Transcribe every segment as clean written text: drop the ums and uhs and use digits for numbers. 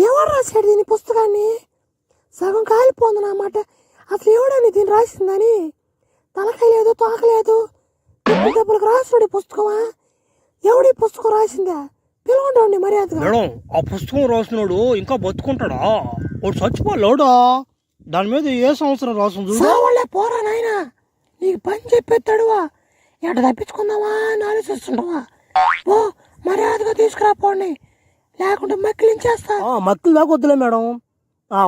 ఎవరు రాశాడు దీని పుస్తకాన్ని? సగం కాలిపోంది అన్నమాట. అసలు ఎవడని దీన్ని రాసిందని? తలకాయ లేదు, తోకలేదు, దెబ్బలకు రాసుడు పుస్తకమా? ఎవడి పుస్తకం రాసిందా? పిలవండి మర్యాదగా. మేడం, ఆ పుస్తకం రాసినాడు ఇంకా బతుకుంటాడా? వాడు చచ్చిపోలేడా? దాని మీద ఏ సంవత్సరం రాసింది? సావళ్ళే పోరా నాయన, నీకు పని చెప్పేస్తాడువా? ఎట తప్పించుకుందావా అని ఆలోచిస్తుండవా? ఓ మర్యాదగా తీసుకురాపోండి, లేకుంటే మక్కిలించేస్తా. మక్కిలు దాకా వద్దులే మేడం.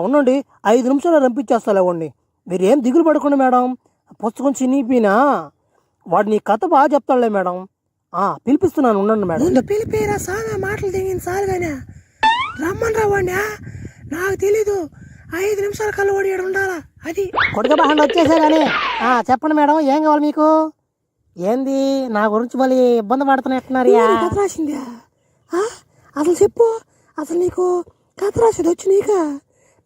ఉండండి, 5 నిమిషాలు రంపించేస్తా లేవండి. మీరు ఏం దిగులు పడకండి మేడం. పుస్తకం చినిగిపోయినా వాడు నీ కథ బాగా చెప్తాడులే మేడం. పిలిపిస్తున్నాను, ఉండండి మేడం. ముందు పిలిపిరా, సాగా మాటలు దిగింది సాలుగానే. రమ్మని రావండి. నాకు తెలీదు, 5 నిమిషాల కళ్ళు ఓడి ఉండాలా. అది కొడుక బాగా వచ్చేసా కానీ చెప్పండి మేడం, ఏం కావాలి మీకు? ఏంది నా గురించి మళ్ళీ ఇబ్బంది పడుతున్నట్టున్నారు? కథ రాసిందా? అసలు చెప్పు, అసలు నీకు కథ రాసేది వచ్చి నీక?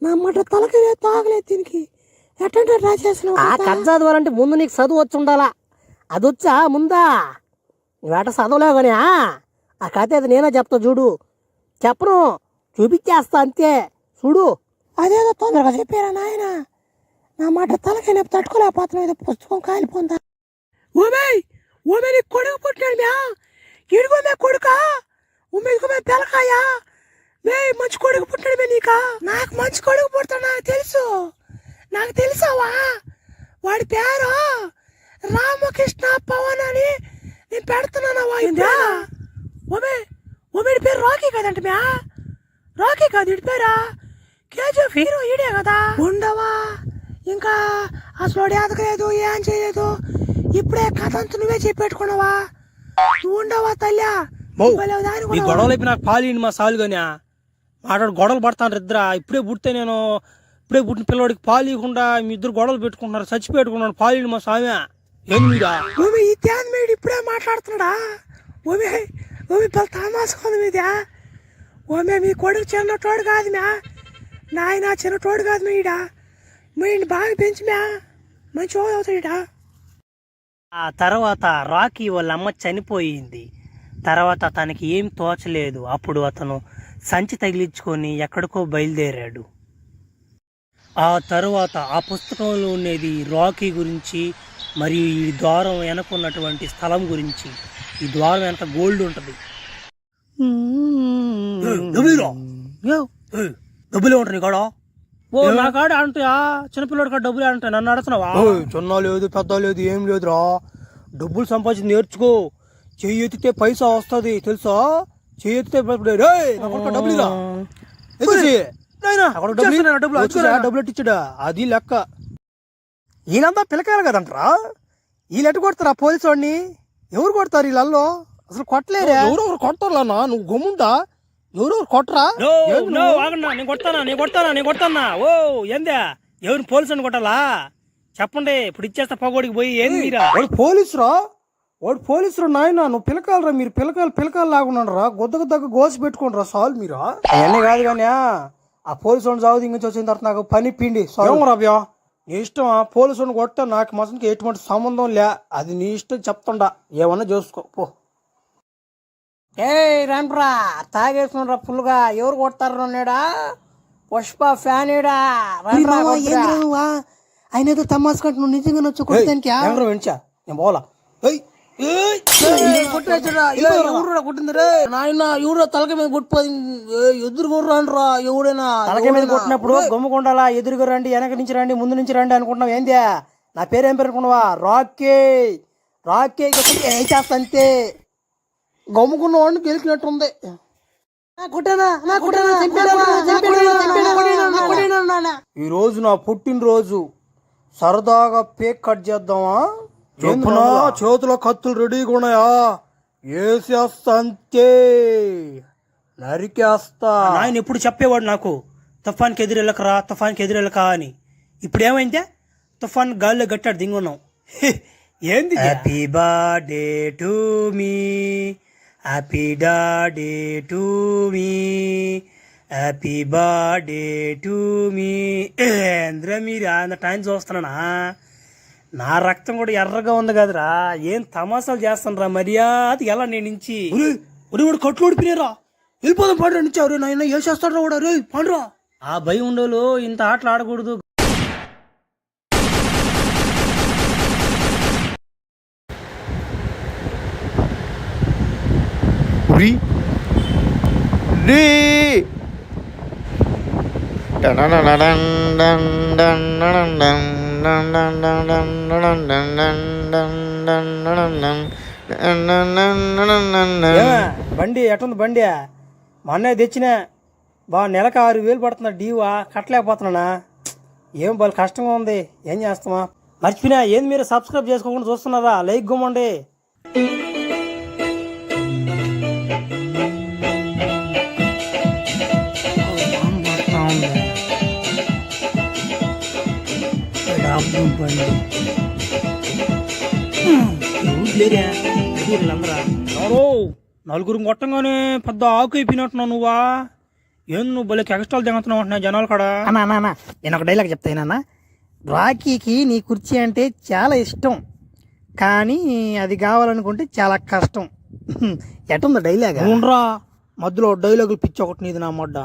నా మాట తలకలేదు, తాగలేదు, దీనికి ఎట్టంటే రాసేసిన. కథ చదవాలంటే ముందు నీకు చదువు వచ్చి ఉండాలా. అది వచ్చా ముందా? నువ్వేట చదవలేవు కానీ ఆ కథ అది నేనే చెప్తా చూడు. చెప్పను, చూపించేస్తా అంతే చూడు. అదేదో తొందరగా చెప్పారా నాయన, నా మాట తలకై నొప్పి తట్టుకోలేకపోతున్నా. పుస్తకం కాలిపోందా? ఓమే ఓమే, నీ కొడుకు పుట్టినాడు మ్యా. ఇడుగోమే కొడుక, ఉమ్మేదిగోమే తెలకాయ. మంచి కొడుకు పుట్టాడు మే నీకా. నాకు మంచి కొడుకు పుడతాడు, నాకు తెలుసు. నాకు తెలుసావా? వాడి పేరు రామకృష్ణ పవన్ అని నేను పెడుతున్నానా? ఓమే ఓమేడి పేరు రాకీ కదంట మ్యా. రాకీ కాదు ఇడి పేరా, కేజీఎఫ్ హీరో ఈడే కదా. ఉండవా ఇంకా అసలు ఎదగలేదు, ఏం చేయలేదు. ఇప్పుడే కథ అంతా నువ్వే చెప్పెట్టుకున్నావా? నువ్వు ఉండవా తల్లా? గొడవలు అయిపోయి నాకు పాలు మా సాలుగానే మాట్లాడు. గొడవలు పడతాను ఇద్దరా. ఇప్పుడే పుట్టిన పిల్లవాడికి పాలు ఇవ్వకుండా మీ ఇద్దరు గొడవలు పెట్టుకుంటున్నారు. చచ్చి పెట్టుకున్నాడు. పాలు మా స్వామి ఇప్పుడే మాట్లాడుతున్నాడా? ఓమే ఓమే పెద్ద తమాసుకుంది మీదా. ఓమే మీ కొడుకు చిన్నటోడు కాదు మ్యా. నాయన చిన్నటోడు కాదు మీడా. మీ బాగా పెంచి మ్యా, మంచి అవుతాడా. ఆ తర్వాత రాకీ వాళ్ళ అమ్మ చనిపోయింది. తర్వాత తనకి ఏం తోచలేదు. అప్పుడు అతను సంచి తగిలించుకొని ఎక్కడికో బయలుదేరాడు. ఆ తరువాత ఆ పుస్తకంలో ఉండేది రాకీ గురించి మరియు ఈ ద్వారం వెనకున్నటువంటి స్థలం గురించి. ఈ ద్వారం వెనక గోల్డ్ ఉంటుంది. డబ్బులే ఉంటాయి కాడ. ఓ నా కాడ అంటే చిన్నపిల్లడి కాడ డబ్బులే అంటాయి. నన్ను అడుగుతున్నావా? చిన్న లేదు పెద్ద లేదు ఏం లేదురా. డబ్బులు సంపాదించి నేర్చుకో. చెయ్యి ఎత్తితే పైసా వస్తుంది తెలుసా? చెయ్యి ఎత్తితే డబ్బులు ఇచ్చాడా? అది లెక్క. వీళ్ళంతా పిల్లకాయలు కదంటారా? వీళ్ళు ఎట్టు కొడతారా పోలీసు వాడిని? ఎవరు కొడతారు వీళ్ళల్లో? అసలు కొట్టలేరా? ఎవరెవరు కొడతారా? నువ్వు గమ్ముంటా? ఎవరెవరు కొట్టరా? నేను కొడతానా? ఓ ఏందా ఎవరిని పోలీసు కొట్టాలా? చెప్పండి, ఇప్పుడు ఇచ్చేస్తా పగోడికి పోయి. ఏం మీరా? వాడు పోలీసురా నాయన. నువ్వు పిలకాలరా, మీరు పిలకాలు లాగున్నాడు రా. గొద్దకు దగ్గర గోసి పెట్టుకోండి రా సాల్ మీరా. అవన్నీ కాదు కానీ ఆ పోలీసు వాడిని చావు దింగించి వచ్చిన తర్వాత నాకు పని పిండి రావ్యా. నీ ఇష్టం. పోలీసు వాడిని కొట్టా నాకు మసనికి ఎటువంటి సంబంధం లే. అది నీ ఇష్టం చెప్తుండా. ఏమన్నా చూసుకో పో. రండ్రా తాగేసుకున్నారా ఫుల్గా. ఎవరు కొడతారు నేడా? పుష్ప ఫ్యాన్ ఏడా? ఆయన ఏదో తమాసుకుంటు నువ్వు నిజంగా వచ్చి కొట్టడానికి వెంచా నేను పోలా. తలక మీద కొట్టిపోయింది. ఎదురు కొర్రాండ్రా ఎవడైనా. తలక మీద కొట్టినప్పుడు గమ్ముకుండాలా? ఎదురుగా రండి, వెనక నుంచి రండి, ముందు నుంచి రండి అనుకుంటున్నావు. ఏంది నా పేరేం పేరు అనుకున్నావా? రాకే చేస్తా అంతే. గమ్ముకున్న వాడిని గెలికినట్టుంది. ఈ రోజు నా పుట్టినరోజు. సరదాగా పేక్ కట్ చేద్దామా? చెప్పునా? చేతిలో కత్తులు రెడీగా ఉన్నాయా? వేసేస్తా అంతే, నరికేస్తా. ఆయన ఎప్పుడు చెప్పేవాడు నాకు, తుఫాన్కి ఎదురెళ్ళకరా అని. ఇప్పుడు ఏమైందే? తుఫాన్ గాల్లో గట్టాడు దింగున్నాం. ఏంది? Happy birthday to me, happy birthday to me, happy birthday to me. ఏంద్రా మీరు అంత టైం చూస్తున్నానా? నా రక్తం కూడా ఎర్రగా ఉంది కదరా. ఏం తమాసాలు చేస్తాను రా. మర్యాద ఎలా నేను నుంచి కట్లు ఓడిపోయినారా? వెళ్ళిపోదాం పాడు నుంచి ఎవరు నాయన ఏ చేస్తాడు కూడా రే పాడురా. ఆ భయం ఉండోలు ఇంత ఆటలు ఆడకూడదు. బండి ఎట్టుంది బండి? మా అన్నయ్య తెచ్చినా బాగా నెలకు 6,000 పడుతున్నా డీవా కట్టలేకపోతున్నానా. ఏం బాగా కష్టంగా ఉంది, ఏం చేస్తామా? మర్చిపోయినా ఏంది మీరు సబ్స్క్రైబ్ చేసుకోకుండా చూస్తున్నారా? లైక్ గుమ్మండి. నలుగురు కొట్టంగానే పెద్ద ఆకు అయిపోయినట్టున్నావు నువ్వా? ఏంది నువ్వు భలే ఎక్స్ట్రాలు దిగుతున్నావు అంటున్నా జనాలు కాడ. అన్నా నేను ఒక డైలాగ్ చెప్తాయినా. రాఖీకి నీ కుర్చీ అంటే చాలా ఇష్టం, కానీ అది కావాలనుకుంటే చాలా కష్టం. ఎటుంది డైలాగ్? ఉండరా మధ్యలో డైలాగులు పిచ్చి ఒకటి నీది నా మొడ్డ.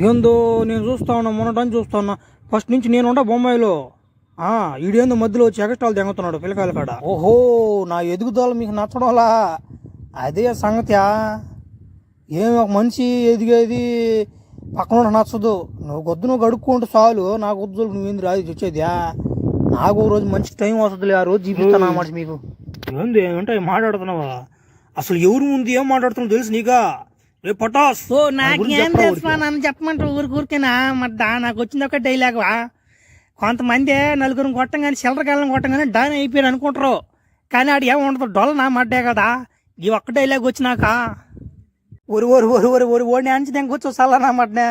ఏందో నేను చూస్తా ఉన్నా, మొన్నటాన్ని చూస్తా ఉన్నా. ఫస్ట్ నుంచి నేను ఉండా బొంబాయిలో. ఈడేందో మధ్యలో వచ్చి ఎక్స్ట్రాలు దిగుతున్నాడు పిల్లకాయల కాడ. ఓహో, నా ఎదుగుదల మీకు నచ్చడంలా? అదే సంగతి. ఏమి ఒక మనిషి ఎదిగేది పక్కన నచ్చదు. నువ్వు గడుక్కుంటూ చాలు. నాకు వద్దు నువ్వేంది రాదు వచ్చేది. నాకు ఒక రోజు మంచి టైం వస్తుంది, ఆ రోజు చూపిస్తాను ఆ మనిషి మీకు. ఏంది ఏమంటే మాట్లాడుతున్నావా? అసలు ఎవరు ముందు ఏం మాట్లాడుతున్నావు తెలుసు నీకా? రేపు పటాస్. నాకేం తెలుసు నన్ను చెప్పమంటారు ఊరికేనా? మడ్డా నాకు వచ్చింది ఒక డైలాగ్. కొంతమంది నలుగురు కొట్టంగానే చిల్లరకాయలను కొట్టంగానే డాన్ అయిపోయారు అనుకుంటారు, కానీ ఆడు ఏముండదు డొల్ల నా మడ్డే కదా. ఈ ఒక్క డైలాగ్ వచ్చినాక ఓడి అంచి కూర్చో చల్ల నా మడ్నే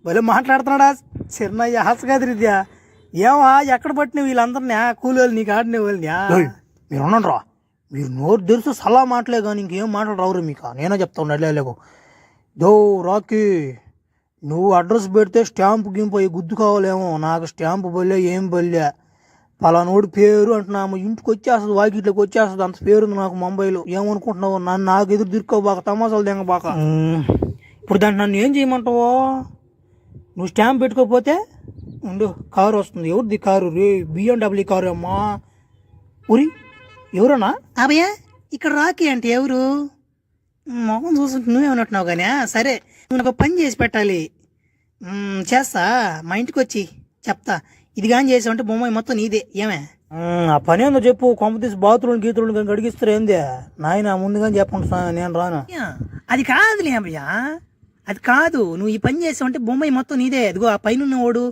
భలే మాట్లాడుతున్నాడా చిన్నయ్య హాసగాదిరిద్యా. ఏమా ఎక్కడ పట్టిన వీళ్ళందరినీ కూలి నీకు ఆడిన వాళ్ళని? మీరు ఉండండిరా, మీరు నోరు తెరుసు సలా మాటలే కానీ ఇంకేం మాటలు రావురు మీకు. నేనే చెప్తా ఉండలేకు. దో రాకీ, నువ్వు అడ్రస్ పెడితే స్టాంపు గింపు అయ్యి గుద్దు కావాలేమో. నాకు స్టాంపు బల్లే ఏం బల్లే పలానోడి పేరు అంటున్నాము ఇంటికి వచ్చేస్తుంది, వాకిట్లోకి వచ్చేస్తుంది. అంత పేరుంది నాకు ముంబైలో. ఏమనుకుంటున్నావు? నాకు ఎదురు దిక్కోబాక, తమాసాలు దెంగబాక. ఇప్పుడు దాన్ని నన్ను ఏం చేయమంటావో? నువ్వు స్టాంప్ పెట్టుకోకపోతే ఉండు, కారు వస్తుంది. ఎవరిది కారు? రే BMW కారు అమ్మా. ఉరి ఎవరన్నా? అభయ్యా ఇక్కడ రాకీ అంటే ఎవరు? మొహం చూస్తుంటే నువ్వేమన్నట్టున్నావు కానీ. సరే నువ్వు నాకు పని చేసి పెట్టాలి. చేస్తా, మా ఇంటికి వచ్చి చెప్తా. ఇది కానీ చేసావంటే బొమ్మాయి మొత్తం నీదే. ఏమే ఆ పని ఏందో చెప్పు. కొంప తీసి బాత్రూమ్ గీతులు కానీ గడిగిస్తారు ఏందే నాయన? ముందుగానే చెప్పండి, నేను రాను. అది కాదులే అభయ్యా, అది కాదు. నువ్వు ఈ పని చేసావంటే బొమ్మాయి మొత్తం నీదే. అదిగో ఆ పైన ఓడు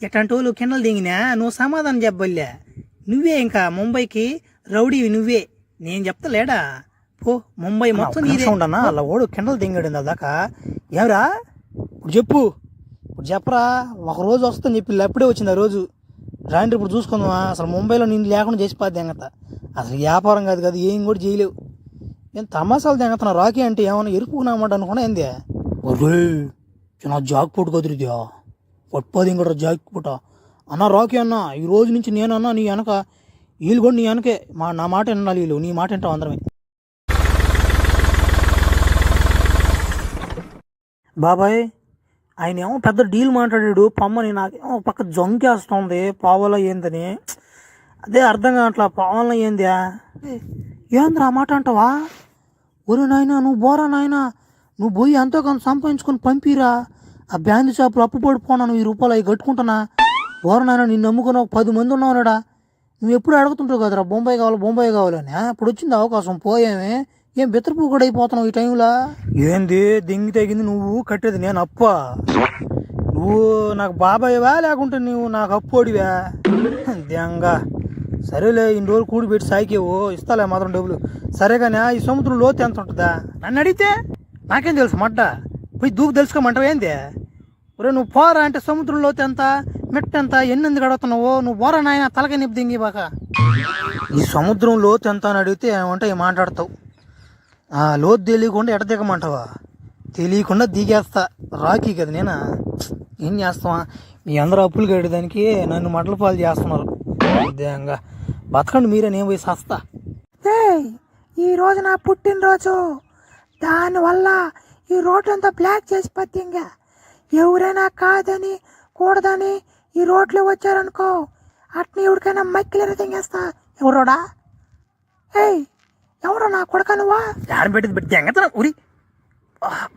ఎట్లాంటి వాళ్ళు కిండలు దిగినా నువ్వు సమాధానం చెప్పబోలే. నువ్వే ఇంకా ముంబైకి రౌడీవి నువ్వే. నేను చెప్తా లేడా? పో, ముంబై మొత్తం నీదే. ఉండనా అలా ఓడు కిండలు దింగాడు దాకా. ఏమరా ఇప్పుడు చెప్పు, ఇప్పుడు చెప్పరా. ఒక రోజు వస్తుందని చెప్పి అప్పుడే వచ్చింది ఆ రోజు. రాండి ఇప్పుడు చూసుకుందామా? అసలు ముంబైలో నేను లేకుండా చేసిపోద్ది దెంగత. అసలు వ్యాపారం కాదు కదా, ఏం కూడా చేయలేవు. ఏం తమాసాలు దెంగతున్నా? రాకీ అంటే ఏమన్నా ఎరుపుకున్నామాట అనుకున్నా ఏంది? ఒరే చిన్న జాక్ పోటు కదిరిద్యా, పట్టుపోది ఇంకోటి జాక్ పూట అన్న. రాకీ అన్న, ఈ రోజు నుంచి నేనన్నా నీ వెనక, వీళ్ళు కూడా నీ వెనకే. నా మాట వినాలి, వీళ్ళు నీ మాట వింటాం అందరమే. బాబాయ్ ఆయన ఏమో పెద్ద డీల్ మాట్లాడాడు పమ్మని. నాకేమో పక్క జొంకేస్తుంది పావలా ఏందని. అదే అర్థం కావట్లా. పావలా ఏందా? ఏంద్రా ఆ మాట అంటావా? ఒరే నాయన నువ్వు బోరా నాయన, నువ్వు పోయి ఎంతో కొంత సంపాదించుకొని పంపిరా. ఆ బ్యాండ్ షాపులు అప్పు పడిపోనా, నువ్వు 10 రూపాయలు అవి కట్టుకుంటున్నా. బోరా నాయన, నిన్ను నమ్ముకుని ఒక 10 మంది ఉన్నావునాడా. నువ్వు ఎప్పుడు అడుగుతుంటావు కదరా బొంబాయి కావాలని. ఇప్పుడు వచ్చింది అవకాశం, పోయామే. ఏం బెత్తరపూ కూడా అయిపోతున్నావు ఈ టైంలో. ఏంది దింగి తెగింది? నువ్వు కట్టేది నేను అప్ప? నువ్వు నాకు బాబాయ్వా లేకుంటే నువ్వు నాకు అప్పోడివా? దెంగా సరేలే, ఇన్ని రోజులు కూడి పెట్టి సాయికేవు, ఇస్తాలే మాత్రం డబ్బులు. సరే కానీ ఈ సముద్రం లోతు ఎంత ఉంటుందా? నన్ను అడిగితే నాకేం తెలుసు మడ్డ. పోయి దూకు తెలుసుకోమంటావు ఏంది? ఒరే నువ్వు పోరా అంటే సముద్రం లోతు ఎంత, మెట్ట ఎంత, ఎన్నెందుకు అడుగుతున్నావు? నువ్వు పోరా నాయన, తలకాయ నిప్పు దింగి బాక. ఈ సముద్రం లోతు ఎంత అని అడిగితే ఏమంటే మాట్లాడతావు. లోతు తెలియకుండా ఎట దిగమంటావా? తెలియకుండా దిగేస్తా. రాకీ కదా నేనా? ఏం చేస్తావా? మీ అందరూ అప్పులు కట్టేదానికి నన్ను మటల పాలు చేస్తున్నారు. ఉదయంగా బతకండి మీరే, నేను పోయి సస్తా. ఈరోజు నా పుట్టినరోజు, దానివల్ల ఈ రోడ్డు అంతా బ్లాక్ చేసి పత్తింగా ఎవరైనా కాదని కూడదని ఈ రోడ్లో వచ్చారనుకో అట్ని ఎవరికైనా మక్కిలేరు తెంగేస్తా. ఎవరోడా? ఏయ్ ఎవరో నా కొడక నువ్వా? యాడ పెట్టింది పెట్టి ఎంగత ఉరి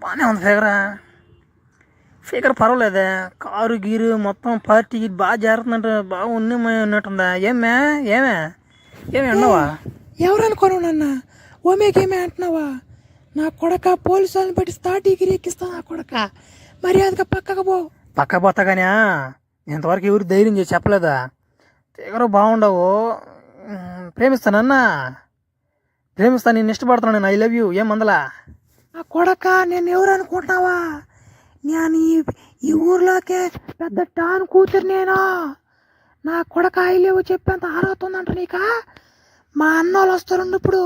బాగానే ఉంది ఫిగర్ పర్వాలేదే. కారు గీరు మొత్తం పార్టీ బాగా జారుతుందంటే బాగా ఉన్నట్టుందా? ఏమే అన్నావా? ఎవరు అనుకోను నన్న ఓమేకేమే అంటున్నావా? నా కొడక పోలీసు వాళ్ళని పెట్టి డిగ్రీ ఎక్కిస్తా. నా కొడక మర్యాదగా పక్కకు పో. పక్క పోతాగానే ఇంతవరకు ఎవరు ధైర్యం చేసి చెప్పలేదా? ఫిగర్ బాగుండవు, ప్రేమిస్తానన్నా ప్రేమిస్తాను, నేను ఇష్టపడుతున్నాను, నేను ఐ లవ్ యూ. ఏం మందలా? నా కొడక నేను ఎవరు అనుకుంటున్నావా? నేను ఈ ఊర్లోకే పెద్ద టాన్ కూతురు నేను. నా కొడక ఐ లవ్ చెప్పేంత అర్హత ఉందంట నీక? మా అన్నోళ్ళు వస్తారు ఇప్పుడు.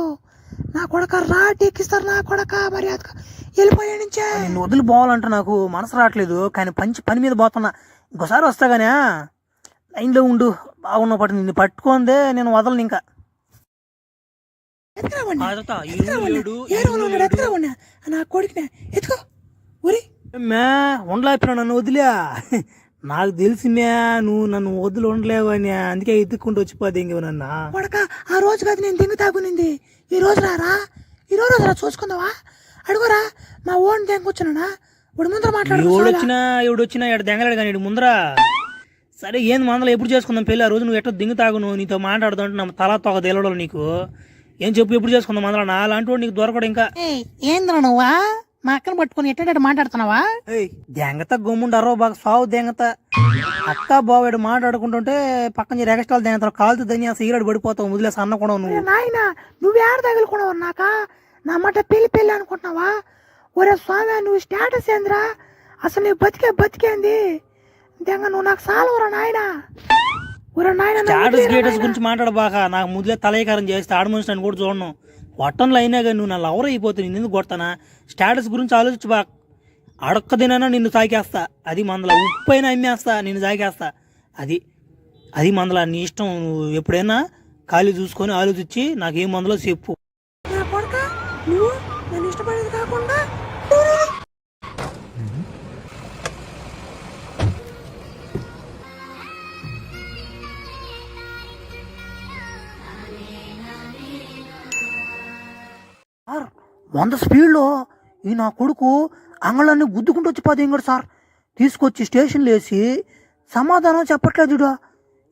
నా కొడక రాటి ఎక్కిస్తారు. నా కొడక మర్యాదగా వెళ్ళిపోయే నుంచే. నిన్ను వదిలిపోవాలంటే నాకు మనసు రావట్లేదు, కానీ పని మీద పోతున్నా. ఇంకోసారి వస్తాగానే లైన్లో ఉండు. బాగున్న పాటు నిన్ను పట్టుకోందే నేను వదలను ఇంకా. నా కొడుకునే ఎత్తుకో ఊరి ఉండలేపినా నన్ను వదిలే. నాకు తెలిసి నువ్వు నన్ను వదిలి ఉండలేవు అని, అందుకే ఎత్తుక్కుంటూ వచ్చిపోతే ఇంక నన్ను. కొడక ఆ రోజు కాదు నేను దింగు తాగునింది. ఈ రోజు రారా? ఈ రోజు రా చూసుకుందావా? అడుగురా మా ఓన్ దెంగొచ్చునా ఇప్పుడు ముందర మాట్లాడు. ఎవడొచ్చినా ఇక్కడ దెంగలాడు కానీ ముందరా. సరే ఏంది మందలు ఎప్పుడు చేసుకుందాం పెళ్ళి? ఆ రోజు నువ్వు ఎట్టో దింగు తాగును, నీతో మాట్లాడుతుంటే నా తల తొగ తెలవడం నీకు. ఏం చెప్పు, ఎప్పుడు చేసుకుందాం మందల? నా అలాంటి వాడు నీకు దొరకడు ఇంకా. ఏంద్రా నువ్వా మా అక్కను పట్టుకుని ఎట్ట మాట్లాడుతున్నావా? దెంగత గమ్ముండారో బాగా సావు దెంగత. అక్క బావాడు మాట్లాడుకుంటుంటే పక్కన ఎగస్ట్రాలు దెంగతారు, కాలుతుందని ఆ సీగరెట్ పడిపోతావు. ముదిలేసి అన్నకుండా నువ్వు. నాయన నువ్వు ఏడ తగులుకున్నావు నాక? నా మాట పెళ్లి అనుకుంటున్నావా? ఒరే స్వామి నువ్వు స్టేటస్ ఏందిరా? అసలు నీ బతికేంది దెంగ? నువ్వు నాకు సాలవరా నాయన. స్టేటస్ గురించి మాట్లాడబాక. నాకు ముదిలే తలయకారం చేస్తే ఆడ మనిషి అని కూడా చూడను. వట్టంలో అయినా కానీ నువ్వు నా లవర్ అయిపోతే నేను ఎందుకు కొడతానా? స్టేటస్ గురించి ఆలోచించు బా. అడక్కదినైనా నిన్ను తాకేస్తా, అది మందల. ఉప్పు అయినా అమ్మేస్తా, నిన్ను తాకేస్తా. అది మందల. నీ ఇష్టం. నువ్వు ఎప్పుడైనా ఖాళీ చూసుకొని ఆలోచించి నాకేం మందలో చెప్పు. నువ్వు నన్ను ఇష్టపడేది కాకుండా సార్ 100 స్పీడ్లో ఈ నా కొడుకు అంగళాన్ని గుద్దుకుంటూ వచ్చిపోతే ఇంకోటి సార్ తీసుకొచ్చి స్టేషన్లో వేసి సమాధానం చెప్పట్లేదు. చూడ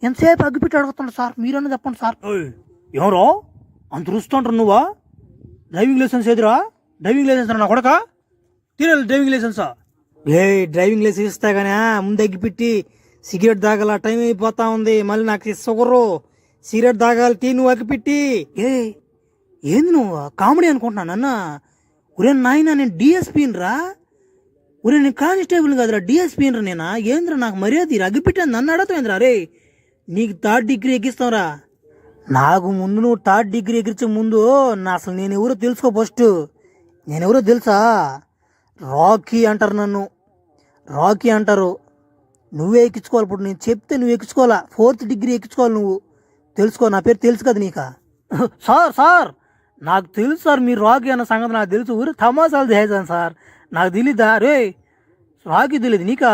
ఎంతసేపు అగ్గిపెట్టి అడుగుతున్నాడు సార్. మీరన్నా చెప్పండి సార్. ఎవరో అంత రుస్తుంటారు నువ్వా? డ్రైవింగ్ లైసెన్స్ ఏదిరా? డ్రైవింగ్ లైసెన్స్ నా కొడక తీరాలి. డ్రైవింగ్ లైసెన్సా? డ్రైవింగ్ లైసెన్స్ ఇస్తా కానీ ముందు అగ్గిపెట్టి సిగరెట్ తాగాల. టైం అయిపోతా ఉంది. మళ్ళీ నాకు షుగరు. సిగరెట్ తాగాలి, టీ నువ్వు అగ్గిపెట్టి. ఏంది నువ్వు కామెడీ అనుకుంటున్నాను అన్న? ఒరే నాయన నేను డిఎస్పీని రా. ఒరే నేను కానిస్టేబుల్ కాదురా, డిఎస్పీని రా. నేనా ఏంద్రా నాకు మర్యాద అగ్గిపెట్టాను నన్ను అడగతావేంద్రా? రే నీకు 3rd డిగ్రీ ఎక్కిస్తావురా. నాకు ముందు నువ్వు 3rd డిగ్రీ ఎగిరించే ముందు అసలు నేను ఎవరో తెలుసుకో ఫస్ట్. నేనెవరో తెలుసా? రాకీ అంటారు నన్ను. రాకీ అంటారు. నువ్వే ఎక్కించుకోవాలి. ఇప్పుడు నేను చెప్తే నువ్వు ఎక్కించుకోవాలా. 4th డిగ్రీ ఎక్కించుకోవాలి నువ్వు. తెలుసుకో. నా పేరు తెలుసు కదా నీకా? సార్ నాకు తెలుసు సార్, మీరు రాకీ అన్న సంగతి నాకు తెలుసు. ఊరు తమాసాలు చేసాను సార్, నాకు తెలీదా? రే రాకీ తెలియదు నీకా?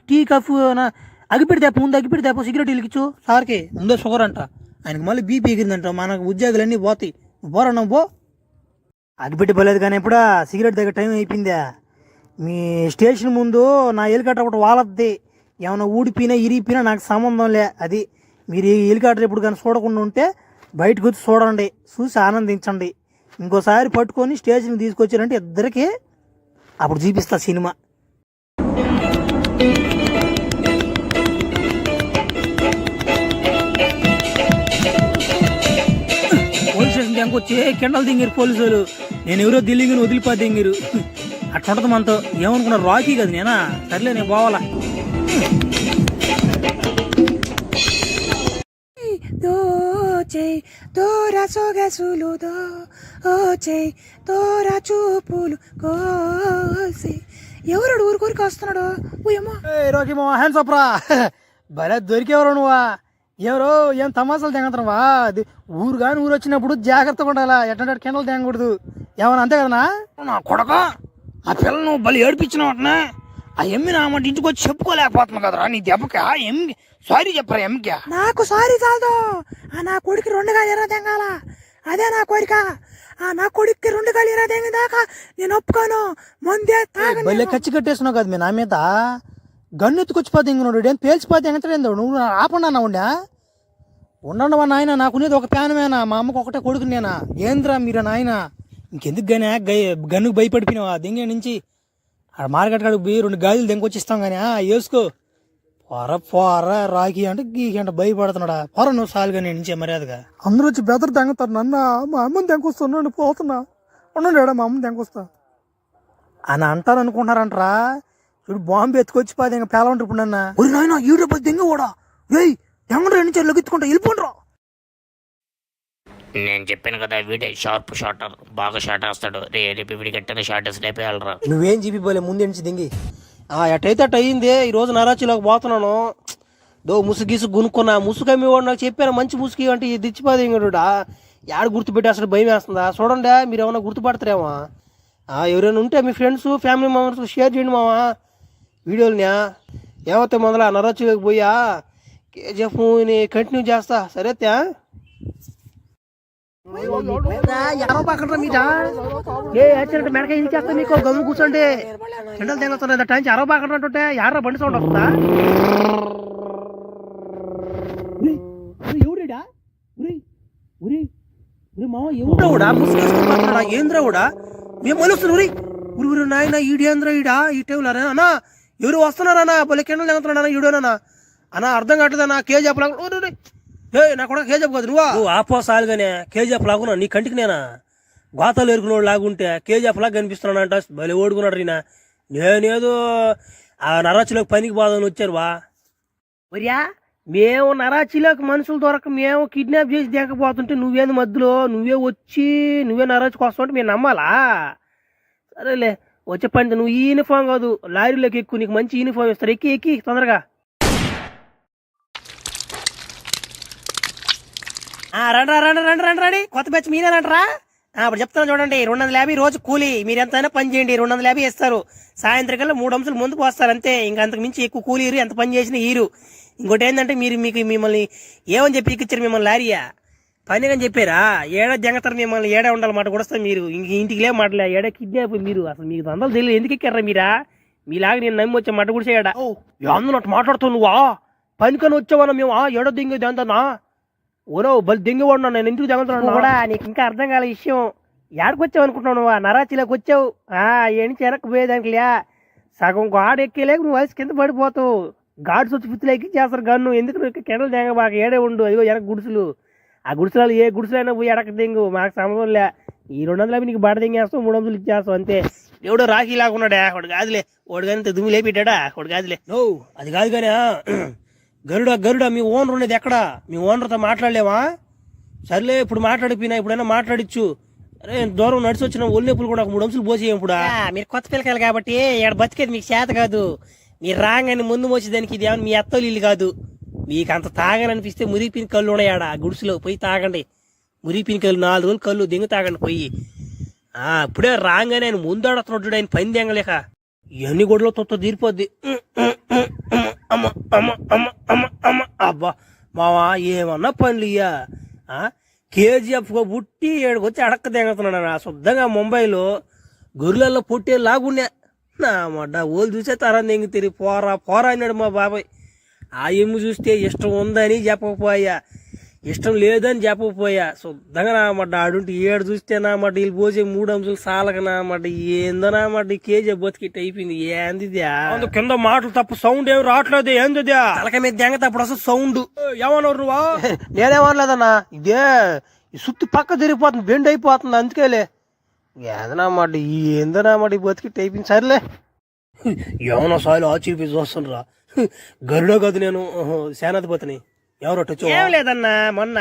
టీ కఫ్ అగ్గిపెడితే ముందు అగ్గిపెడితే సిగరెట్ వెలిగించు సార్కి. ముందే షుగర్ అంట ఆయనకి, మళ్ళీ బీపీ ఎగిరిందంట. మనకు ఉద్యోగాలన్నీ పోతాయి. పోరా నువ్వు పో. అగ్గిపెట్టి పోలేదు కానీ ఎప్పుడా సిగరెట్ దగ్గర టైం అయిపోయిందా? మీ స్టేషన్ ముందు నా హెలికాప్టర్ ఒకటి వాలద్ది. ఏమైనా ఊడిపోయినా ఇరిగిపోయినా నాకు సంబంధం లే. అది మీరు ఈ హెలికాప్టర్ ఎప్పుడు కానీ చూడకుండా ఉంటే బయటకు వచ్చి చూడండి, చూసి ఆనందించండి. ఇంకోసారి పట్టుకొని స్టేషన్కి తీసుకొచ్చారంటే ఇద్దరికి అప్పుడు చూపిస్తా సినిమా. పోలీస్ స్టేషన్ బ్యాంక్ వచ్చి కిండలు దింగారు పోలీసులు. నేను ఎవరో దిల్లింగిని వదిలిపా దింగారు. అట్లా ఉంటుంది మనతో. ఏమనుకున్నారు? రాకీ కదా నేనా? సర్లే నేను పోవాలా. తోరా సొగసులు తోరా చూపులు కోసి. ఎవరు ఊరికి వస్తున్నాడు? రోకి మా హ్యాండ్స్ అప్ రా. భలే దొరికేవరు నువ్వా? ఎవరో ఏం తమాసాలు తెంగతున్నావా? అది ఊరు కానీ ఊరు వచ్చినప్పుడు జాగ్రత్తగా ఉండాలా. ఎట్లా కిండలు తెంగకూడదు. ఏమన్నా అంతే కదనా? నా కొడక ఆ పిల్లను బలి ఏడిపించిన వాటినే ఆ ఎమ్మి నా మాట ఇంటికి వచ్చి చెప్పుకోలేకపోతున్నా కదరా నీ దెబ్బకి ఆ ఎమ్మి సారీ చెప్పరా ఎమ్మికి. నాకు సారీ చాలదు. నా కొడుకు 2 గాలి ఎర్ర తెంగాల, అదే నా కోరిక. నా కొడుక్కి 2 గాలి ఎర్ర తెంగదాకా నేను ఒప్పుకోను. ముందే బల్లె ఖర్చు కట్టేస్తున్నావు కదా మీ నా మీద. గన్ను ఎత్తుకొచ్చిపోతే ఇంక నువ్వు ఏం పేల్చిపోతే ఎంగతలేదు. నువ్వు ఆపండి అన్న ఉండా ఉండండి మా నాయన. నాకునేది ఒక ప్యానమేనా, మా అమ్మకు ఒకటే కొడుకు నేనా. ఏంద్రా మీరు నాయన ఇంకెందుకు గానే గన్నుకు భయపడిపోయినావా దెంగే నుంచి. ఆడ మార్కెట్ కాడికి పోయి 2 గాజులు దెంకొచ్చిస్తాం కానీ వేసుకో. పొర రాకి అంటే గీకి అంటే భయపడుతున్నాడా. పొర నువ్వు సాలుగా నేను నుంచే మర్యాదగా. అందరూ వచ్చి బెదరు తెంగుతారు నన్న. మా అమ్మని దెంకొస్తున్నాను పోతున్నా. ఉండండి మా అమ్మని దెంకొస్తా అని అంటారు అనుకుంటున్నారంటరా. ఇప్పుడు బాంబు ఎత్తుకొచ్చి పోతే ఇంకా పేలంటారు ఇప్పుడు నన్న. ఒరి నాయన ఈడు పోయి దెంగ కూడా ఏయ్ దెంగ నుంచి లొగెత్తుకుంటా వెళ్ళిపోండ్రా. నేను చెప్పాను కదా వీడే షార్ప్ షాటర్, బాగా షాట్ వేస్తాడు. రేపు వీడికి ఎట్టనే షాట్ వేసి లేపేయాలరా. నువ్వేం చెప్పిపోలే ముందే నుంచి దింగి. ఎట్టయితే అట్ట అయ్యింది. ఈరోజు నరాచిలోకి పోతున్నాను. ముసుగీసు గునుక్కున్నా. ముసుగమ్మి వాడు నాకు చెప్పాను మంచి ముసుగు అంటే దిచ్చిపోదు ఇంకడా. యాడ గుర్తుపెట్టి అసలు భయం వేస్తుందా. చూడండి మీరు ఏమన్నా గుర్తుపడతారేమో. ఎవరైనా ఉంటే మీ ఫ్రెండ్స్ ఫ్యామిలీ మెంబర్స్ షేర్ చేయండి మావా వీడియోలని. ఏమైతే మొదల నరాచిలోకి పోయా కేజీఎఫ్ మూవీని కంటిన్యూ చేస్తా. సరే ఎవరో పక్కన మీట మెడకాయ ఇది చేస్తా మీకు గమ్ము కూర్చోండి. చెండలు తెంగుతున్నా టైం అరవ పక్కన అంటుంటే యాడ్రా బండి సౌండ్ వస్తుందా. ఎవడా మామ ఎవడా కూడా ముసుకేసుకుంటున్నాడా ఏంద్రా కూడా మేము మలుస్తుంది. ఉరి ఉరి ఉరి నాయన ఈడేంద్రా ఈడా ఈ టైంలో అన్నా ఎవరు వస్తున్నారన్నా బలి కెండలు తెంగుతున్నాడా ఈడోనన్నా అన్నా అర్థం కావట్లేదన్నా. కేజీఎఫ్ లాగా నా కూడా కేజీఎఫ్ కాదు నువ్వు ఆపో సాలుగానే. కేజీఎఫ్ లాగున్నా నీ కంటికి నేనా గోతాలు ఎరుకునోడు లాగుంటే కేజీఎఫ్ లాగా కనిపిస్తున్నాను అంట. బలి ఓడుకున్నాడు ఈయన. నేనేదో ఆ నరాచిలోకి పనికి పోదామని వచ్చారు వా. మరియా మేము నరాచిలోకి మనుషులు దొరక మేము కిడ్నాప్ చేసి దిగకపోతుంటే నువ్వేంది మధ్యలో నువ్వే వచ్చి నువ్వే నరాచికి వస్తుంటే మేము నమ్మాలా. సరేలే వచ్చే పని నువ్వు ఈ యూనిఫామ్ కాదు లారీలోకి ఎక్కువ నీకు మంచి యూనిఫామ్ ఇస్తారు. ఎక్కి ఎక్కి తొందరగా. రండి కొత్త బ్యాచ్ మీరేనంటారా. ఇప్పుడు చెప్తాను చూడండి. 250 రోజు కూలీ. మీరు ఎంతైనా పని చేయండి 250 ఇస్తారు. సాయంత్రం కల్లా 3 అంశాలు ముందుకు వస్తారు అంతే. ఇంకా అంతకు మించి ఎక్కువ కూలీ ఇరు ఎంత పని చేసినా ఈరు. ఇంకోటి ఏంటంటే మీకు మిమ్మల్ని ఏమని చెప్పి ఎక్కిచ్చారు మిమ్మల్ని లారీయా పని అని చెప్పారా. ఏడా జంగతారు మిమ్మల్ని ఏడా ఉండాలన్నమాట కూడా మీరు ఇంక ఇంటికి లే మాటలే ఏడా కిడ్నాప్. మీరు అసలు మీకు అందరూ తెలియదు ఎందుకు ఎక్కారా మీరా. మీలాగా నేను నమ్మి వచ్చే మాట కూడా చేయడా. అందరూ అట్టు మాట్లాడుతావు నువ్వా పనికని వచ్చావన్నా మేము ఏడో దింగేది అంతనా. ఓరో బలి దెంగివాడు నేను ఎందుకు దెంగుతున్నాను కూడా నీకు ఇంకా అర్థం కాలే విషయం. ఏడకి వచ్చావు అనుకుంటున్నావు నువ్వు నరాచిలోకి వచ్చావు. ఏడిచి వెనక్కి పోయేదానికి లే సగం గాడు ఎక్కేలేక నువ్వు వయసు కింద పడిపోతావు. గాడ్స్ వచ్చి పిత్తులు ఎక్కి చేస్తారు గన్ను ఎందుకు నువ్వు కెండలు దెంగ బాగా ఏడే ఉండు. అదిగో వెనక గుడిసెలు. ఆ గుడిసెలు ఏ గుడిసెలైనా పోయి ఎడక దెంగు మాకు సంబంధం లే. ఈ 250 నీకు బాట దెంగేస్తావు 300 ఇచ్చేస్తావు అంతే. ఎవడో రాఖీ లాగున్నాడా ఒకటి కాదులే. ఒకటి కానీ దుమ్ము లేపెట్టాడా ఒకటి కాదులే. నో అది కాదు కానీ గరుడా మీ ఓనర్ ఉండేది ఎక్కడా. మీ ఓనర్తో మాట్లాడలేవా. సర్లే ఇప్పుడు మాట్లాడిపోయినా ఇప్పుడైనా మాట్లాడిచ్చు. అరే దూరం నడిచి వచ్చిన ఒళ్ళెప్పులు కూడా 3 అంశాలు పోసేయం. ఇప్పుడు మీరు కొత్త పిల్లకాయలు కాబట్టి ఇక్కడ బతికేది మీకు చేత కాదు. మీరు రాగానే ముందు మోసేదానికి ఇది ఏమన్నా మీ అత్తలు ఇల్లు కాదు. మీకు అంత తాగాలనిపిస్తే మురిగిపిన కళ్ళు ఉన్నాయాడ గుడిసెలో పోయి తాగండి. మురిగిపిన కళ్ళు 4 రోజులు కళ్ళు దింగు తాగండి పోయి. ఇప్పుడే రాగానే ఆయన ముందు ఆడుతున్నాడు ఆయన పని దెంగలేక ఇవన్నీ గొడవలో తొత్త తీరిపోద్ది. అబ్బా మావా ఏమన్నా పనులు ఇయ్యా. కేజీఎఫ్ పుట్టి ఏడుకొచ్చి అడక్క తెగుతున్నాడు. శుద్ధంగా ముంబైలో గొర్రెలలో పుట్టే లాగున్నా నా మడ్డ ఓళ్ళు చూసే తరం దెంగి తిరిగి పోరా అన్నాడు మా బాబాయ్. ఆ ఎమ్ము చూస్తే ఇష్టం ఉందని చెప్పకపోయా ఇష్టం లేదని చెప్పకపోయా. శుద్ధంగా నా మడ్డ ఆడుంటే ఏడు చూస్తే నా మడ్డ వీళ్ళు పోసే 3 అంశాలు సాలక నా మడ్డ ఏందో నా మడ్డ కేజీఎఫ్ బతికిట్ అయిపోయింది. ఏందిదా కింద మాటలు తప్ప సౌండ్ ఏమి రావట్లేదు. ఏందిదా తలక మీద దెంగ తప్పుడు అసలు సౌండ్ ఏమన్నారు నువ్వా. నేనేమనలేదన్నా ఇదే సుత్తి పక్క తిరిగిపోతుంది బెండ్ అయిపోతుంది అందుకేలే. ఏదనా మాట ఏందనా మాట బతికిట్ అయిపోయింది. సర్లే ఏమన్నా సాయిలు ఆశ్చర్యపోయి చూస్తుండ్రా. గరుడో కాదు నేను సేనాధిపతిని. ఏం లేదన్నా మొన్న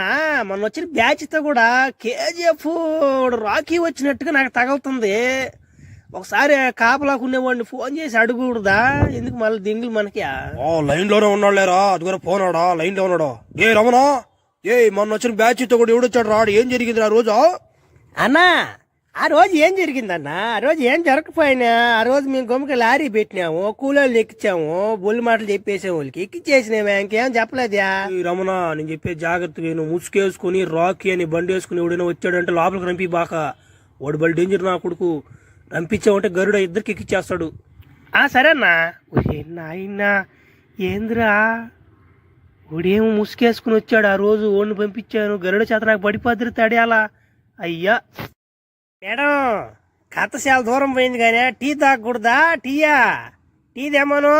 వచ్చిన బ్యాచ్ తో కూడా కేజీఎఫ్ రాఖీ వచ్చినట్టుగా నాకు తగులుతుంది. ఒకసారి కాపలాకునేవాడిని ఫోన్ చేసి అడుగుదా ఎందుకు మళ్ళీ దింగులు మనకి. లైన్ లోనే ఉన్నాడు లేరా అది కూడా పోనాడా లైన్ లో ఉన్నాడు. ఏ రమణ మొన్న వచ్చిన బ్యాచ్ తో కూడా ఎవడొచ్చాడు రాడు ఏం జరిగింది ఆ రోజు అన్నా. ఆ రోజు ఏం జరిగిందన్న? ఆ రోజు ఏం జరగకపోయినా ఆ రోజు మేము గమ్ముకి లారీ పెట్టినాము, కూలోళ్ళు ఎక్కించాము, బొల్లి మాటలు చెప్పేసే వాళ్ళకి ఎక్కించేసినామే, ఇంకేం చెప్పలేదా? రమణ, నేను చెప్పే జాగ్రత్తగా నువ్వు ముసుకేసుకుని రాకీ అని బండి వేసుకుని ఎవడైనా వచ్చాడంటే లోపలికి రంపి బాక. వాడు బలి డేంజర్ నా కొడుకు. రంపించావంటే గరుడ ఇద్దరికి ఎక్కిచ్చేస్తాడు. సరే అన్నా. నాయనా ఏందిరా, వాడేమో ముసుకేసుకుని వచ్చాడు. ఆ రోజు ఓడిని పంపించాను, గరుడ చేత నాకు పడిపోద్ది తడేయాలా. అయ్యా మేడం, కథ చాలా దూరం పోయింది కానీ టీ తాగకూడదా? టీ దేమను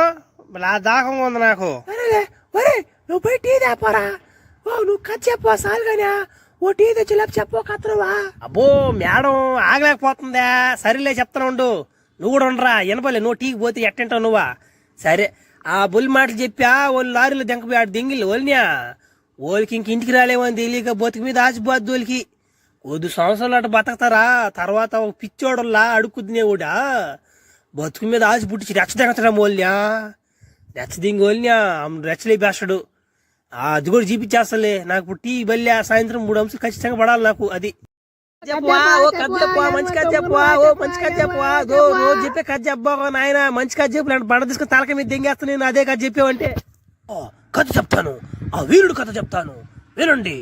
దాహంగా ఉంది నాకు. నువ్వు పోయి టీ తేపారా? నువ్వు కథ చెప్పా సాలు కానీ ఓ టీ తెచ్చి లేపు చెప్పు కథనువా. అబ్బో మేడం ఆగలేకపోతుందా? సరేలే చెప్తాను ఉండు. నువ్వు కూడా ఉండరా, వినపలే. నువ్వు టీకి పోతే ఎట్టంటావు నువ్వా? సరే, ఆ బుల్లి మాటలు చెప్పా వాళ్ళు లారీలో దింకపోయాడు దింగిల్ ఓలినా. ఓలికి ఇంటికి రాలేమని తెలియక బతుకు మీద ఆచిపోద్ది ఓలికి. 5 సంవత్సరాలు అటు బతకతారా, తర్వాత ఒక పిచ్చోడల్లా అడుక్కుద్దినేవాడా బతుకు మీద ఆచి పుట్టించి రెచ్చ దిగతడా మోల్యా. రెచ్చ దింగి ఓలినా రెచ్చలేపేస్తాడు. అది కూడా చూపించేస్తలే. నాకు ఇప్పుడు టీ బల్లి సాయంత్రం 3 అంశాలు ఖచ్చితంగా పడాలి నాకు. అది మంచి కథ చెప్పవా? మంచి కథ చెప్పవా? రోజు చెప్పే కథ చెప్పా నాయన. మంచి కథ చెప్పు, బండ తీసుకుని తలక మీద దెంగేస్తా నేను. అదే కథ చెప్పావంటే కథ చెప్తాను. ఆ వీరుడు కథ చెప్తాను వినండి.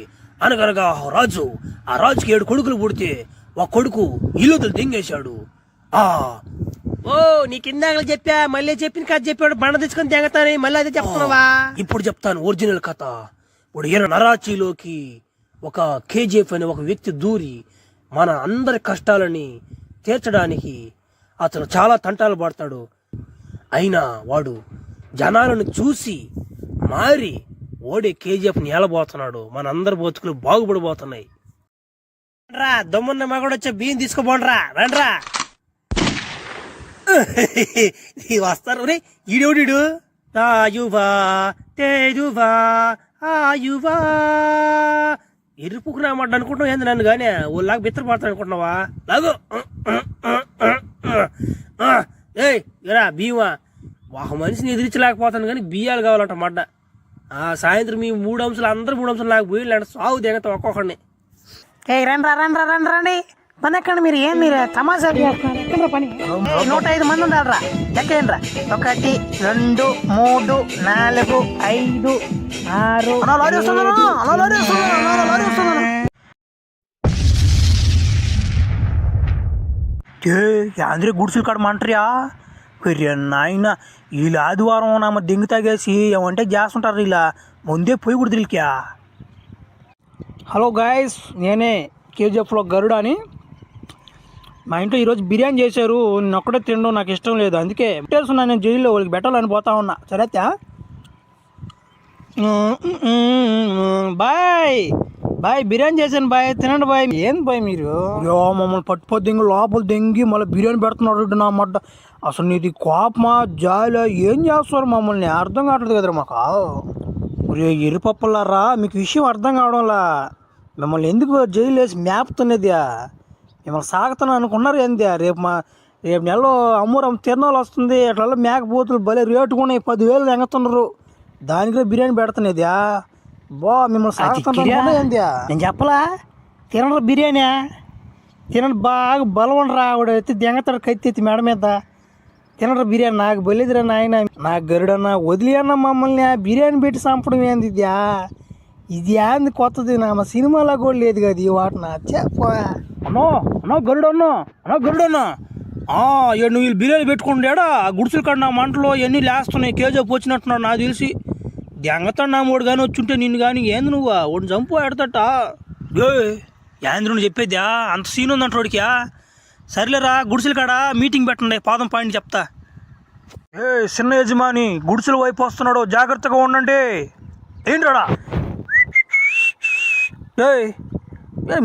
అనగనగా రాజు, ఆ రాజుకి 7 కొడుకులు పుడితే ఒక కొడుకు ఇల్లుతులు దెంగేశాడు. నీకు ఇందాక చెప్పా, మళ్ళీ చెప్పిన కథ చెప్పాడు. బండ తెచ్చుకొని తెగతాని మళ్ళీ అదే చెప్తున్నావా? ఇప్పుడు చెప్తాను ఒరిజినల్ కథ. ఇప్పుడు నరాచీలోకి ఒక కేజీఎఫ్ అనే ఒక వ్యక్తి దూరి మన అందరి కష్టాలని తీర్చడానికి అతను చాలా తంటాలు పడతాడు. అయినా వాడు జనాలను చూసి మారి ఓడే కేజీఎఫ్ని ఏలబోతున్నాడు. మన అందరి బతుకులు బాగుపడిపోతున్నాయి. రా దమ్మున్న మగడు వచ్చే బియ్యం తీసుకోబోండ్రా, రండ్రా. వస్తారు రే. ఈడేవుడు ఆయువా తేజువా ఆయువా ఎరుపుకున్నామడ్డ అనుకుంటున్నావు ఏంది నన్ను కానీ? ఓలాగా బిత్తర పడతాను అనుకుంటున్నావా? లాగు ఏరా బియ్యమా. ఒక మనిషిని ఎదిరించలేకపోతాను కానీ బియ్యాలు కావాలంట మడ్డ. సాయంత్రం మీ 3 అంశాలు అందరూ 3 అంశాలు నాకు పోయి లేదంటే సాగు దిగతా ఒక్కొక్కడిని. రండి పని ఎక్కండి. మీరు ఏం మీరు తమాషా చేస్తున్నారు? పని 105 మంది ఉండాలరా. ఎక్కేయండిరా. 1 2 3 4 5 6. ఆంధ్ర గుడిసెలు కాడ మంటరియా నాయన. వీళ్ళు ఆదివారం నామ దెంగి తాగేసి ఏమంటే చేస్తుంటారు. ఇలా ముందే పోయి కూడా తెలికా. హలో గాయస్, నేనే కేజీఎఫ్లో గరుడ అని. మా ఇంట్లో ఈరోజు బిర్యానీ చేశారు. నేను ఒక్కడే తినడం నాకు ఇష్టం లేదు, అందుకే పెట్టేస్తున్నా. నేను జైల్లో వాళ్ళకి పెట్టాలని పోతా ఉన్నా. సరే బాయ్ బిర్యానీ చేశాను బాయ్, తినండి బాయ్. ఏంది బాయ్ మీరు మమ్మల్ని పట్టుపోద్ది లోపల దెంగి మళ్ళీ బిర్యానీ పెడుతున్నాడు నా మడ్డ. అసలు నీది కోపమా జాలి ఏం చేస్తారు మమ్మల్ని? అర్థం కావట్లేదు కదరా మాకు. ఎరుపప్పలారా, మీకు విషయం అర్థం కావడంలా. మిమ్మల్ని ఎందుకు జైలు వేసి మేపుతున్నది? మిమ్మల్ని సాగుతున్నాను అనుకున్నారు ఏంది? రేపు నెలలో అమ్మూరం తిరణాలు వస్తుంది. అట్లా మేకపోతులు భలే రేటు కూడా 10,000 ఎంగుతున్నారు. దానికి బిర్యానీ పెడుతున్నది. మిమ్మల్ని సాగుతున్నా ఏంది? నేను చెప్పలా తినరు బిర్యానీ. తినండి బాగా బలం ఉండరా. ఆవిడ ఎత్తి దెంగతాడు కత్తి ఎత్తి మెడ మీద. తినరు బిర్యానీ. నాకు బలిదిరా నాయన. నాకు గరుడన్నా వదిలి అన్న మమ్మల్ని బిర్యానీ పెట్టి చంపడం ఏంది? ఇది ఏంది కొత్తది? నా మా సినిమాలో కూడా లేదు కదా ఈ వాటన. చెప్పా గరుడన్నా నువ్వు వీళ్ళు బిర్యానీ పెట్టుకుంటాడా? గుడిసెలు కాడ నా మంటలో ఎన్ని లేస్తున్నాయి. కేజీఎఫ్ వచ్చినట్టున్నాడు నాకు తెలిసి. దెంగతాడు నా మూడు కానీ వచ్చుంటే నిన్ను కానీ. ఏంది నువ్వు వాడిని చంపు ఎడతట? యాంద్రుని చెప్పేద్యా? అంత సీన్ ఉందంట వాడికా? సర్లేరా, గుడిసెలు కాడ మీటింగ్ పెట్టండి, పాదం పాయింట్ చెప్తా. చిన్న యజమాని గుడిసెల వైపు వస్తున్నాడు, జాగ్రత్తగా ఉండండి. ఏంట్రాడా?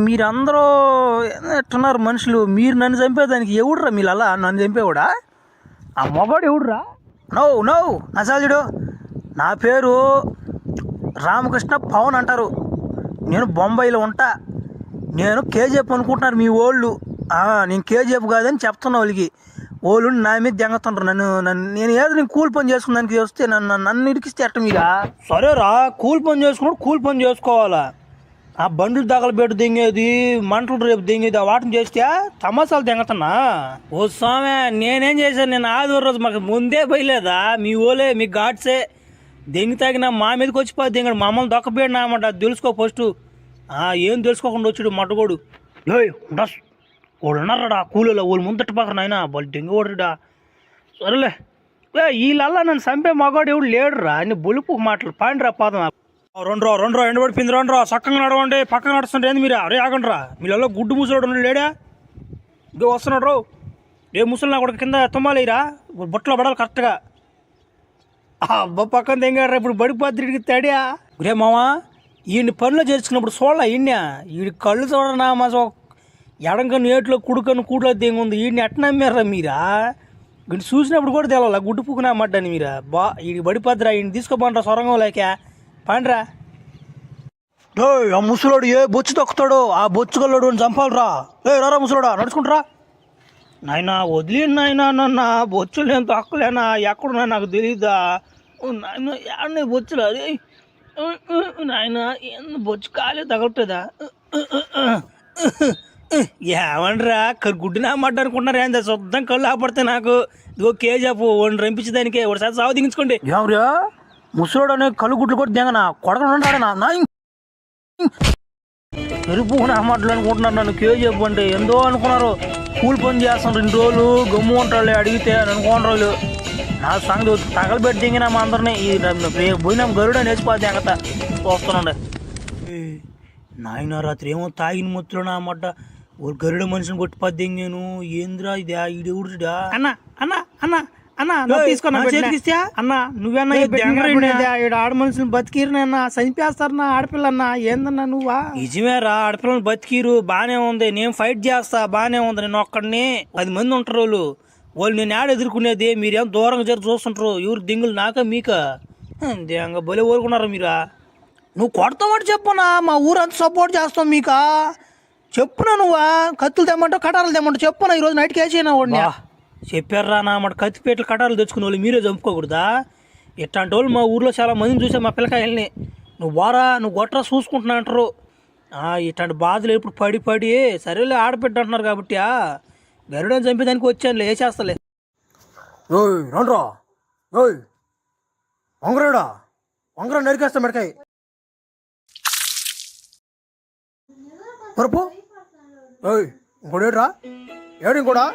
మీరందరూ ఎట్టున్నారు మనుషులు? మీరు నన్ను చంపేదానికి ఎవడురా? మీరు అలా నన్ను చంపేవాడా? ఆ మొగాడు ఎవడురా? నో నసాజుడు. నా పేరు రామకృష్ణ పవన్ అంటారు. నేను బొంబాయిలో ఉంటా. నేను కేజీఎఫ్ అనుకుంటున్నారు మీ వాళ్ళు. నేను కేజీఎఫ్ కాదని చెప్తున్నా వాళ్ళకి. వాళ్ళు నా మీద దెంగతుండ్రు నన్ను. నేను ఏదో నేను కూలి పని చేసుకున్నానికి వస్తే నన్ను ఇరికిస్తే ఎట్ట మీరా? సరేరా, కూలి పని చేసుకున్నాడు కూలి పని చేసుకోవాలా. ఆ బండ్లు తగలబెట్టు దింగేది మంటలు రేపు దింగేది ఆ వాటిని చేస్తే తమాసాలు దింగతున్నా. ఓ స్వామి నేనేం చేశాను, నేను ఆదివారం రోజు మాకు ముందే పోయలేదా మీ ఓలే మీ ఘాట్సే దెంగి తాగిన మా మీదకి వచ్చిపోయి దింగడు మమ్మల్ని దొక్కబేడినా అన్నమాట. అది తెలుసుకో ఫస్ట్. ఏం తెలుసుకోకుండా వచ్చాడు మట్టగోడు. ఉండస్ వాళ్ళు ఉన్నారా కూలీలో వాళ్ళు ముందట్టు పక్కన అయినా వాళ్ళు దెంగోడురా. సరేలే వీళ్ళల్లా నన్ను చంపే మగాడు ఎవడు లేడురా అన్ని బొలుపు మాటలు పాండిరా పాదం. రెండ్రా ఎండబడిపోయింది రెండ్రా చక్కగా నడవండి పక్కన నడుస్తుంటే ఏంది మీరు అరే ఆగండిరా మీళ్ళలో గుడ్డు ముసలోడు లేడా ఇంకో వస్తున్నాడు రో ఏ ముసలి నా కూడా కింద తుమ్మాలేరా బొట్టలో పడాలి కరెక్ట్గా. అబ్బా పక్కన తెంగారా ఇప్పుడు బడిపోద్దికి తడియా గురే మామా ఈయన్ని పనిలో చేర్చుకున్నప్పుడు చూడాల ఈయన వీడి కళ్ళు చూడనా మా ఎడంకని ఏట్లో కుడుకని కూడలో దెంగ ఉంది వీడిని ఎట్ట నమ్మారా మీరా. వీడిని చూసినప్పుడు కూడా తెలవాల గుడ్డు పుక్కునా అమ్మడ్డాని మీరా వీడికి బడిపోద్దిరా ఈయన తీసుకోపోండ్రా సొరంగం లేక పాండ్రా. ఆ ముసలోడు ఏ బొచ్చు తొక్కుతాడో ఆ బొచ్చుగల్లోడు చంపాలరా. రారా ముసలోడా నడుచుకుంటారా. నాయనా వదిలేను నాయనా నన్న బొచ్చులు నేను తొక్కలేనా ఎక్కడున్నా నాకు తెలీదా నాయన ఏడనే బొచ్చులు అదే నాయన బొచ్చు కాలే తగలటదా ఏమండ్రా గుడ్డునా మడ్డ అనుకుంటున్నారు ఏందా శుద్ధం కళ్ళు ఆపడితే నాకు ఇదిగో కేజీఎఫ్ వాడిని రంపించి దానికే ఒకసారి సాగు దించుకోండి. ఎవరా ముసలోడు అనే కళ్ళు గుడ్లు కూడా దిగనా కొడకనా ఎరుపుకుని అమ్మట్లు అనుకుంటున్నారు నన్ను కేజీఎఫ్ అంటే ఎందో అనుకున్నారు. కూలి పని చేస్తాను 2 రోజులు గమ్ము ఉంటాడు అడిగితే అని అనుకోని రోజులు నా సంగతి తగలబెట్టి దిగినా మా అందరినీ పోయినాం గరుడ నేర్చిపోతే అంగత చూస్తున్నాండి. నాయన రాత్రి ఏమో తాగిన ముత్తులు నా అమ్మట ఓ గరుడ మనిషిని కొట్టిపోద్ది దింగాను ఏంద్రా ఇది ఈడెవుడుడా అన్న అన్న అన్న అన్న తీసుకున్నా అన్న నువ్వన్నా ఆడ మనుషులు బతికిరునన్నా చనిపేస్తారన్నా ఆడపిల్లన్నా ఏందన్నా నువ్వా. నిజమేరా ఆడపిల్లని బతికిరు బానే ఉంది నేను ఫైట్ చేస్తా బానే ఉంది నేను ఒక్కడిని 10 మంది ఉంటారు వాళ్ళు నేను ఆడ ఎదుర్కొనేది మీరేం దూరంగా జరిగి చూస్తుంటారు ఎవరు దింగులు నాక మీక దేంగా బలి ఊరుకున్నారా మీరా. నువ్వు కొడతావాడు చెప్పునా మా ఊరంతా సపోర్ట్ చేస్తాం మీక చెప్పునా నువ్వా కత్తులు తెమ్మంటావు కటాలు తెమ్మంటావు చెప్పునా ఈరోజు నైట్కి వేసేనా వాడిని చెప్పారా నా మాట కత్తిపేటలు కటాలు తెచ్చుకునే వాళ్ళు మీరే చంపుకోకూడదా. ఇట్లాంటి వాళ్ళు మా ఊర్లో చాలా మందిని చూసా మా పిల్లకాయల్ని నువ్వు వారా నువ్వు గొట్రా చూసుకుంటున్నా అంటారు. ఇట్లాంటి బాధలు ఎప్పుడు పడి సరేలే ఆడపెట్టు అంటున్నారు కాబట్టి గరుడని చంపేదానికి వచ్చానులే వేసేస్తలే. రండ్రా వంగరాడా వంగరా నరికేస్తా మెడకాయ పరుపు ఇంకోడేడ్రా ఏడు ఇంకోడా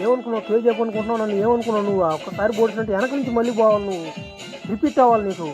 ఏమనుకున్నావు కేజీ అనుకుంటున్నావు నన్ను ఏమనుకున్నావు నువ్వు ఒక్కసారి పోడినట్టు వెనక నుంచి మళ్ళీ బావాలి నువ్వు రిపీట్ అవ్వాలి నీకు.